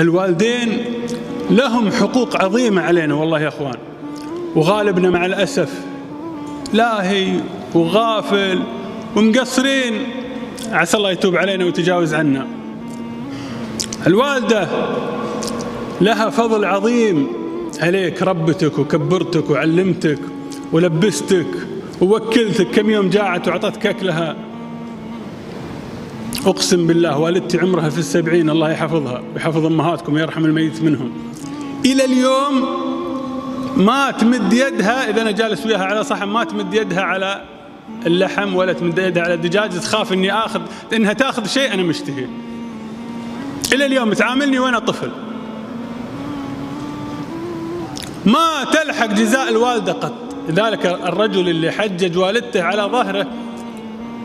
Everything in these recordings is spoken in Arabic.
الوالدين لهم حقوق عظيمة علينا والله يا أخوان، وغالبنا مع الأسف لاهي وغافل ومقصرين، عسى الله يتوب علينا ويتجاوز عنا. الوالدة لها فضل عظيم عليك، ربتك وكبرتك وعلمتك ولبستك ووكلتك، كم يوم جاعت وعطتك أكلها. أقسم بالله والدتي عمرها في 70، الله يحفظها ويحفظ أمهاتكم ويرحم الميت منهم، إلى اليوم ما تمد يدها إذا أنا جالس وياها على صحن، ما تمد يدها على اللحم ولا تمد يدها على الدجاج، تخاف إني آخذ، إنها تأخذ شيء أنا مشتهي. إلى اليوم تعاملني وأنا طفل. ما تلحق جزاء الوالدة قط. لذلك الرجل اللي حجج والدته على ظهره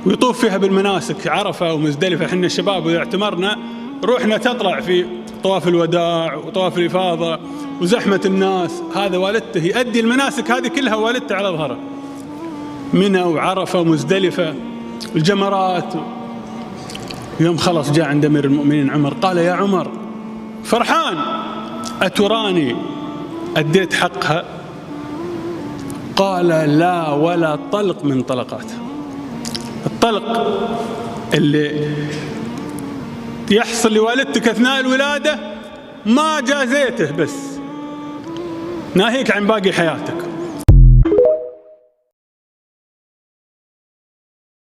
ويطوف فيها بالمناسك، عرفة ومزدلفة، احنا الشباب وإذا اعتمرنا روحنا تطلع في طواف الوداع وطواف الإفاضة وزحمة الناس، هذا والدته يؤدي المناسك هذه كلها والدته على ظهره، منى وعرفة ومزدلفة والجمرات. يوم خلص جاء عند أمير المؤمنين عمر، قال يا عمر فرحان، أتراني أديت حقها؟ قال لا ولا طلق من طلقاتها. الطلق اللي يحصل لوالدتك أثناء الولادة ما جازيته، بس ناهيك عن باقي حياتك.